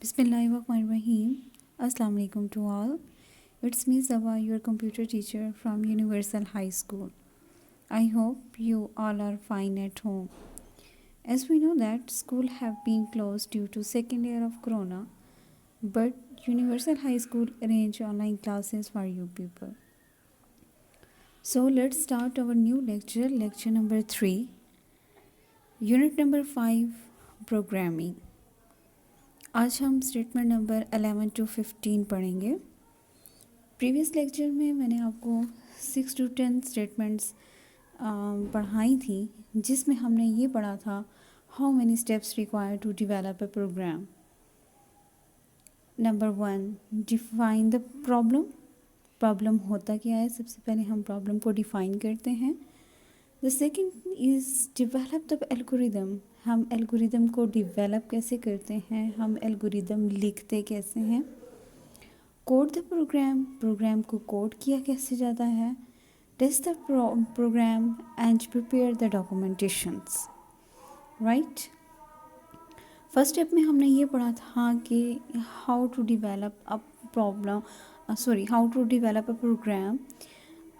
Bismillahirrahmanirrahim. Assalamu alaikum to all. It's me Zaba, your computer teacher from Universal High School. I hope you all are fine at home. As we know that school have been closed due to second year of corona, but Universal High School arrange online classes for you people. So let's start our new lecture number 3, unit number 5, programming. आज हम statement number 11 to 15 पढ़ेंगे। Previous lecture में मैंने आपको 6 to 10 statements पढ़ाई थी, जिसमें हमने ये पढ़ा था how many steps required to develop a program. Number 1, define the problem. Problem होता क्या है, सबसे पहले हम प्रॉब्लम को डिफाइन करते हैं। The second is develop the algorithm. हम एल्गोरिदम को डेवलप कैसे करते हैं, हम एल्गोरिदम लिखते कैसे हैं। Code the program. प्रोग्राम को कोड किया कैसे जाता है। Test the program and prepare the documentations. Right, first step में हमने ये पढ़ा था कि how to develop a program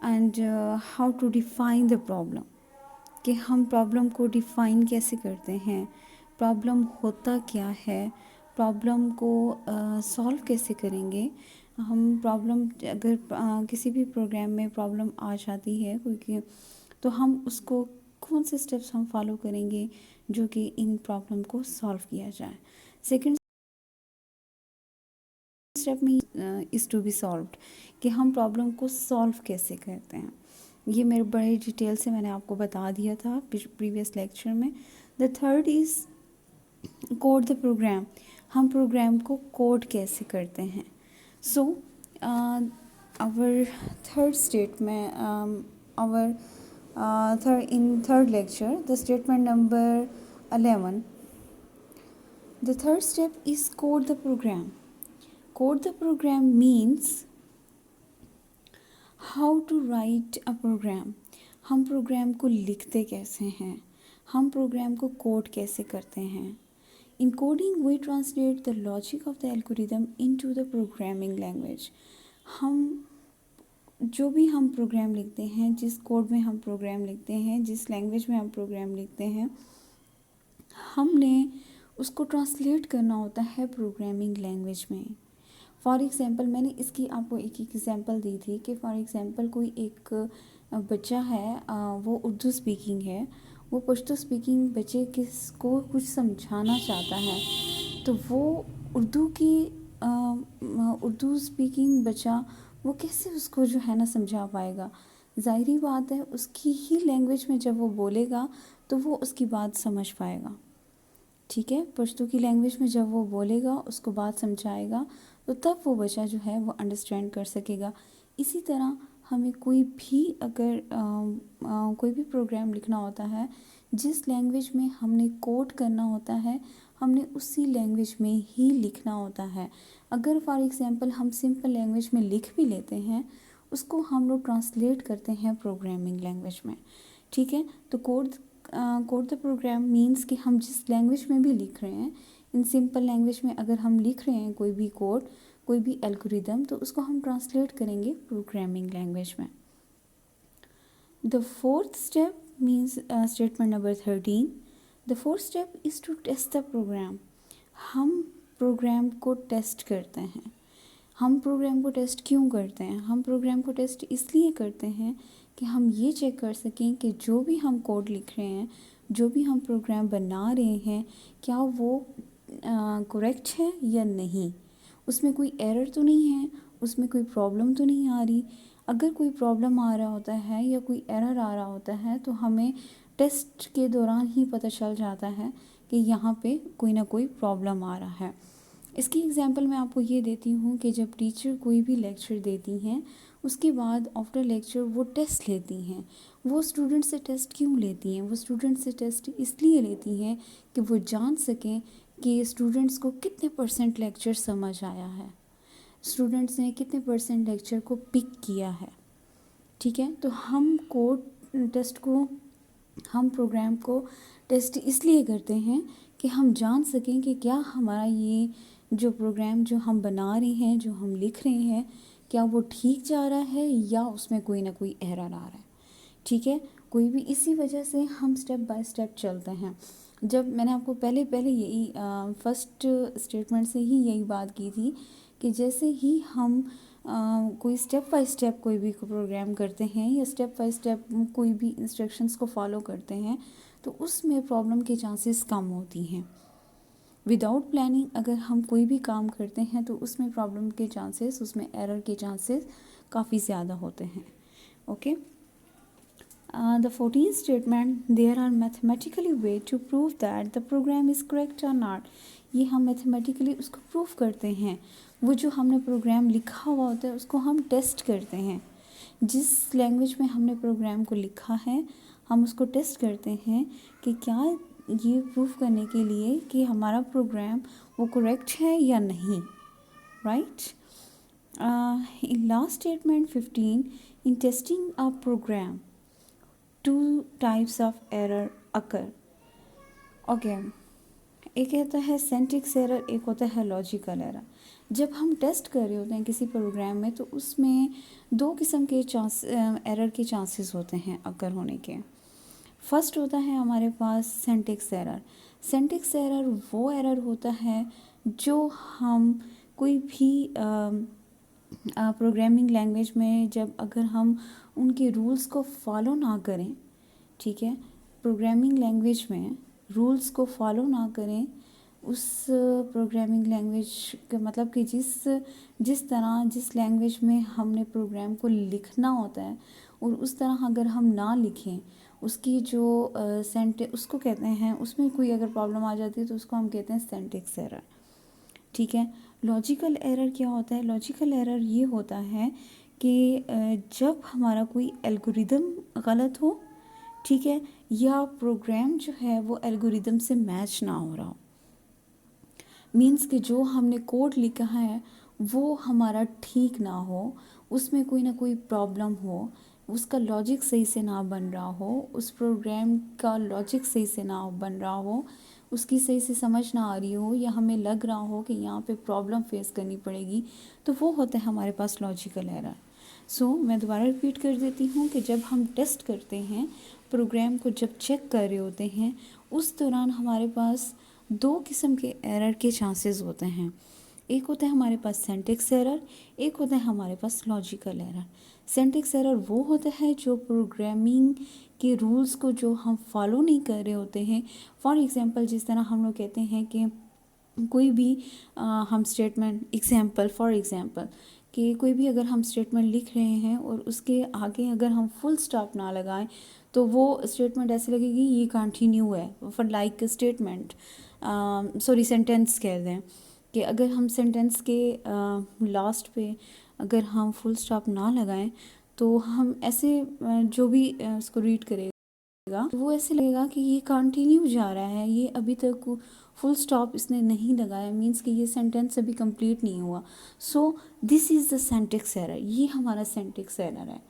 and how to define the problem, कि हम प्रॉब्लम को डिफ़ाइन कैसे करते हैं, प्रॉब्लम होता क्या है, प्रॉब्लम को सॉल्व कैसे करेंगे। हम प्रॉब्लम अगर किसी भी प्रोग्राम में प्रॉब्लम आ जाती है क्योंकि, तो हम उसको कौन से स्टेप्स हम फॉलो करेंगे जो कि इन प्रॉब्लम को सॉल्व किया जाए। सेकंड स्टेप में इज़ टू बी सॉल्व्ड, कि हम प्रॉब्लम को सॉल्व कैसे करते हैं। ये मेरे बड़े डिटेल से मैंने आपको बता दिया था प्रीवियस लेक्चर में। The third is code the program. हम प्रोग्राम को कोड कैसे करते हैं। सो आवर थर्ड स्टेट में third lecture the statement number 11, the third step is code the program. Code the program means how to write a program. हम program को लिखते कैसे हैं, हम प्रोग्राम को कोड कैसे करते हैं। In coding we translate the logic of the algorithm into the programming language. हम जो भी हम प्रोग्राम लिखते हैं, जिस कोड में हम प्रोग्राम लिखते हैं, जिस लैंग्वेज में हम प्रोग्राम लिखते हैं, हमने उसको ट्रांसलेट करना होता है प्रोग्रामिंग लैंग्वेज में। फॉर एग्ज़ाम्पल, मैंने इसकी आपको एक एग्ज़ाम्पल दी थी कि फॉर एग्ज़ाम्पल कोई एक बच्चा है, वो उर्दू स्पीकिंग है, वो पश्तो स्पीकिंग बच्चे किसको कुछ समझाना चाहता है, तो वो उर्दू स्पीकिंग बच्चा वो कैसे उसको जो है ना समझा पाएगा। ज़ाहिरी बात है, उसकी ही लैंग्वेज में जब वो बोलेगा तो वो उसकी बात समझ पाएगा। ठीक है, पश्तो की लैंग्वेज में जब वो बोलेगा, उसको बात समझाएगा, तो तब वो बच्चा जो है वो अंडरस्टैंड कर सकेगा। इसी तरह हमें कोई भी अगर कोई भी प्रोग्राम लिखना होता है, जिस लैंग्वेज में हमने कोड करना होता है, हमने उसी लैंग्वेज में ही लिखना होता है। अगर फॉर एग्ज़ाम्पल हम सिंपल लैंग्वेज में लिख भी लेते हैं, उसको हम लोग ट्रांसलेट करते हैं प्रोग्रामिंग लैंग्वेज में। ठीक है, तो कोड द प्रोग्राम मीन्स कि हम जिस लैंग्वेज में भी लिख रहे हैं, इन सिंपल लैंग्वेज में अगर हम लिख रहे हैं कोई भी कोड, कोई भी एल्गोरिदम, तो उसको हम ट्रांसलेट करेंगे प्रोग्रामिंग लैंग्वेज में। The fourth step means statement number 13, the fourth step is to test the program. हम प्रोग्राम को टेस्ट करते हैं। हम प्रोग्राम को टेस्ट क्यों करते हैं, हम प्रोग्राम को टेस्ट इसलिए करते हैं कि हम ये चेक कर सकें कि जो भी हम कोड लिख रहे हैं, जो भी हम प्रोग्राम बना रहे हैं, क्या वो करेक्ट है या नहीं, उसमें कोई एरर तो नहीं है, उसमें कोई प्रॉब्लम तो नहीं आ रही। अगर कोई प्रॉब्लम आ रहा होता है या कोई एरर आ रहा होता है, तो हमें टेस्ट के दौरान ही पता चल जाता है कि यहाँ पे कोई ना कोई प्रॉब्लम आ रहा है। इसकी एग्जांपल मैं आपको ये देती हूँ कि जब टीचर कोई भी लेक्चर देती हैं, उसके बाद आफ्टर लेक्चर वो टेस्ट लेती हैं। वो स्टूडेंट से टेस्ट क्यों लेती हैं, वो स्टूडेंट से टेस्ट इसलिए लेती हैं कि वो जान सकें कि स्टूडेंट्स को कितने % लेक्चर समझ आया है, स्टूडेंट्स ने कितने % लेक्चर को पिक किया है। ठीक है, तो हम प्रोग्राम को टेस्ट इसलिए करते हैं कि हम जान सकें कि क्या हमारा ये जो प्रोग्राम जो हम बना रहे हैं, जो हम लिख रहे हैं, क्या वो ठीक जा रहा है या उसमें कोई ना कोई एरर आ रहा है। ठीक है, कोई भी, इसी वजह से हम स्टेप बाय स्टेप चलते हैं। जब मैंने आपको पहले पहले यही फर्स्ट स्टेटमेंट से ही यही बात की थी कि जैसे ही हम कोई स्टेप बाय स्टेप कोई भी प्रोग्राम करते हैं या स्टेप बाय स्टेप कोई भी इंस्ट्रक्शंस को फॉलो करते हैं तो उसमें प्रॉब्लम के चांसेस कम होती हैं। विदाउट प्लानिंग अगर हम कोई भी काम करते हैं तो उसमें प्रॉब्लम के चांसेस, उसमें एरर के चांसेस काफ़ी ज़्यादा होते हैं। Okay, the 14th statement, there are mathematically way to prove that the program is correct or not। ये हम मैथमेटिकली उसको प्रूव करते हैं। वो जो हमने प्रोग्राम लिखा हुआ होता है उसको हम टेस्ट करते हैं। जिस लैंग्वेज में हमने प्रोग्राम को लिखा है हम उसको टेस्ट करते हैं कि क्या ये प्रूव करने के लिए कि हमारा प्रोग्राम वो करेक्ट है या नहीं। Right, in last statement 15, in testing a program two types of error occur. Okay, एक होता है सिंटैक्स एरर, एक होता है लॉजिकल एरर। जब हम टेस्ट कर रहे होते हैं किसी प्रोग्राम में तो उसमें दो किस्म के एरर के चांसेस होते हैं अकर होने के। फर्स्ट होता है हमारे पास सिंटैक्स एरर। सिंटैक्स एरर वो एरर होता है जो हम कोई भी प्रोग्रामिंग लैंग्वेज में जब अगर हम उनके रूल्स को फॉलो ना करें, ठीक है, प्रोग्रामिंग लैंग्वेज में रूल्स को फॉलो ना करें, उस प्रोग्रामिंग लैंग्वेज का मतलब कि जिस लैंग्वेज में हमने प्रोग्राम को लिखना होता है और उस तरह अगर हम ना लिखें, उसकी जो उसको कहते हैं, उसमें कोई अगर प्रॉब्लम आ जाती है तो उसको हम कहते हैं सिंटैक्स एरर। ठीक है, लॉजिकल एरर क्या होता है? लॉजिकल एरर ये होता है कि जब हमारा कोई एल्गोरिदम गलत हो, ठीक है, या प्रोग्राम जो है वो एल्गोरिदम से मैच ना हो रहा हो, मीन्स कि जो हमने कोड लिखा है वो हमारा ठीक ना हो, उसमें कोई ना कोई प्रॉब्लम हो, उसका लॉजिक सही से ना बन रहा हो, उस प्रोग्राम का लॉजिक सही से ना बन रहा हो, उसकी सही से समझ ना आ रही हो, या हमें लग रहा हो कि यहाँ पे प्रॉब्लम फेस करनी पड़ेगी, तो वो होता है हमारे पास लॉजिकल एरर। सो मैं दोबारा रिपीट कर देती हूँ कि जब हम टेस्ट करते हैं, प्रोग्राम को जब चेक कर रहे होते हैं, उस दौरान हमारे पास दो किस्म के एरर के चांसेस होते हैं। एक होता है हमारे पास सिंटैक्स एरर, एक होता है हमारे पास लॉजिकल एरर। सिंटैक्स एरर वो होता है जो प्रोग्रामिंग के रूल्स को जो हम फॉलो नहीं कर रहे होते हैं। फॉर एग्जांपल, जिस तरह हम लोग कहते हैं कि कोई भी हम स्टेटमेंट फॉर एग्जांपल कि कोई भी अगर हम स्टेटमेंट लिख रहे हैं और उसके आगे अगर हम फुल स्टॉप ना लगाएं तो वो स्टेटमेंट ऐसे लगेगी ये कंटिन्यू है, फॉर लाइक स्टेटमेंट सेंटेंस कह दें कि अगर हम सेंटेंस के लास्ट पे अगर हम फुल स्टॉप ना लगाएं तो हम ऐसे जो भी उसको रीड करेगा तो वो ऐसे लगेगा कि ये कंटिन्यू जा रहा है, ये अभी तक फुल स्टॉप इसने नहीं लगाया, मीन्स कि ये सेंटेंस अभी कंप्लीट नहीं हुआ। So this is the syntax error. ये हमारा सिंटैक्स एरर है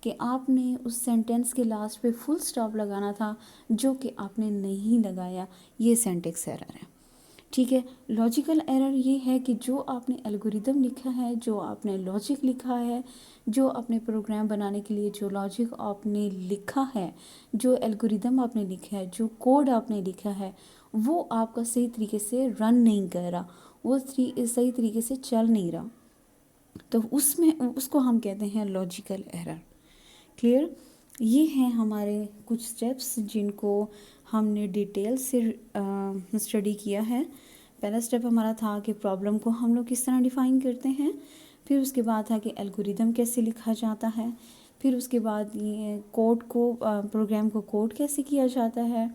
कि आपने उस सेंटेंस के लास्ट पे फुल स्टॉप लगाना था जो कि आपने नहीं लगाया, ये सिंटैक्स एरर है। ठीक है, लॉजिकल एरर ये है कि जो आपने एल्गोरिदम लिखा है, जो आपने लॉजिक लिखा है, जो अपने प्रोग्राम बनाने के लिए जो लॉजिक आपने लिखा है, जो एल्गोरिदम आपने लिखा है, जो कोड आपने लिखा है, वो आपका सही तरीके से रन नहीं कर रहा, वो सही तरीके से चल नहीं रहा, तो उसमें उसको हम कहते हैं लॉजिकल एरर। क्लियर? ये हैं हमारे कुछ स्टेप्स जिनको हमने डिटेल से स्टडी किया है। पहला स्टेप हमारा था कि प्रॉब्लम को हम लोग किस तरह डिफ़ाइन करते हैं, फिर उसके बाद था कि एल्गोरिदम कैसे लिखा जाता है, फिर उसके बाद ये कोड को प्रोग्राम को कोड कैसे किया जाता है,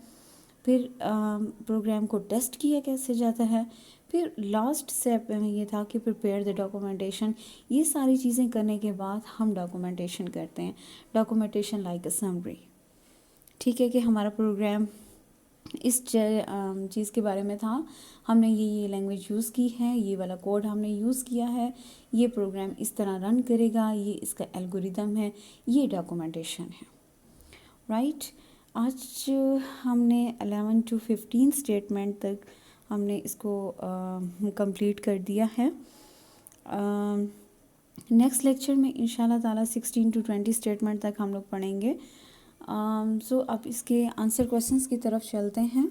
फिर प्रोग्राम को टेस्ट किया कैसे जाता है, फिर लास्ट स्टेप में ये था कि प्रिपेयर द डॉक्यूमेंटेशन। ये सारी चीज़ें करने के बाद हम डॉक्यूमेंटेशन करते हैं, डॉक्यूमेंटेशन लाइक अ समरी। ठीक है, कि हमारा प्रोग्राम इस चीज़ के बारे में था, हमने ये लैंग्वेज यूज़ की है, ये वाला कोड हमने यूज़ किया है, ये प्रोग्राम इस तरह रन करेगा, ये इसका एल्गोरिदम है, ये डॉक्यूमेंटेशन है। राइट, आज हमने 11 to 15 स्टेटमेंट तक हमने इसको कंप्लीट कर दिया है। नेक्स्ट लेक्चर में इंशाल्लाह ताला 16 to 20 स्टेटमेंट तक हम लोग पढ़ेंगे। सो अब इसके आंसर क्वेश्चंस की तरफ चलते हैं।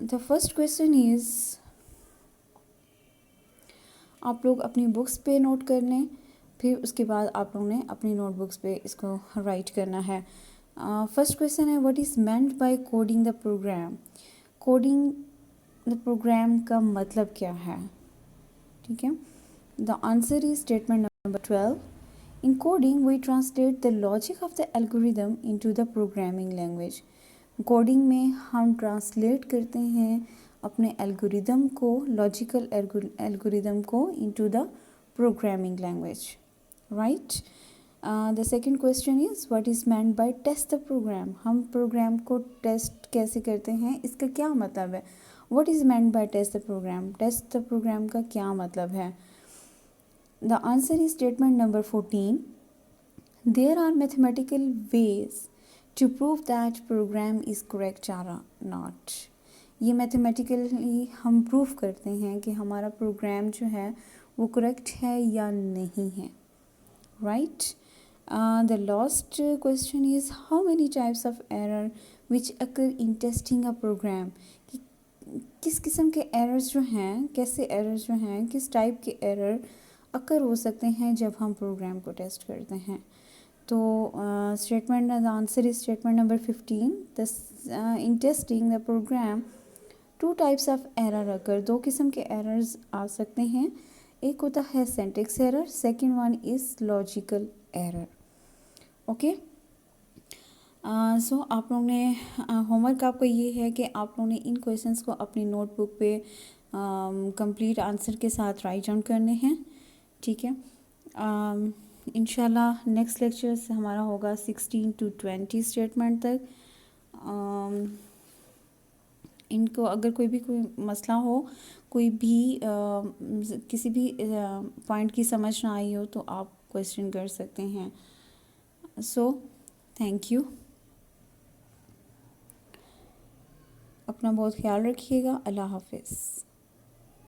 द फर्स्ट क्वेश्चन इज़, आप लोग अपनी बुक्स पे नोट कर लें, फिर उसके बाद आप लोगों ने अपनी नोटबुक्स पे इसको राइट करना है। फर्स्ट क्वेश्चन है, what is meant by coding the program. Coding the program का मतलब क्या है, ठीक है। The answer is statement number 12। In coding we translate the logic of the algorithm into the programming language. Coding में हम translate करते हैं अपने एल्गोरिदम को, लॉजिकल एल्गोरिदम को into the programming language, right. The second question is, what is meant by test the program. हम program को टेस्ट कैसे करते हैं, इसका क्या मतलब है। What is meant by test the program, test the program का क्या मतलब है। The answer is statement number 14। There are mathematical ways to prove that program is correct और नॉट। ये मैथमेटिकली हम प्रूव करते हैं कि हमारा प्रोग्राम जो है वो करेक्ट है या नहीं है, right. The last question is, how many types of error which occur in testing a program. कि किस किस्म के एरर्स जो हैं, कैसे एरर्स जो हैं, किस टाइप के एरर अकर हो सकते हैं जब हम प्रोग्राम को टेस्ट करते हैं। तो statement the answer is statement number 15। In testing the program two types of error occur, दो किस्म के एरर्स आ सकते हैं। एक होता है syntax error, second one is logical error, okay. So आप लोगों ने होमवर्क आपका ये है कि आप लोगों ने इन क्वेश्चंस को अपनी नोटबुक पे कंप्लीट आंसर के साथ राइट डाउन करने हैं, ठीक है। इंशाल्लाह नेक्स्ट लेक्चर से हमारा होगा 16 to 20 स्टेटमेंट तक। इनको अगर कोई मसला हो, कोई भी किसी भी पॉइंट की समझ ना आई हो तो आप क्वेश्चन कर सकते हैं। सो थैंक यू, अपना बहुत ख्याल रखिएगा। अल्लाह हाफिज़।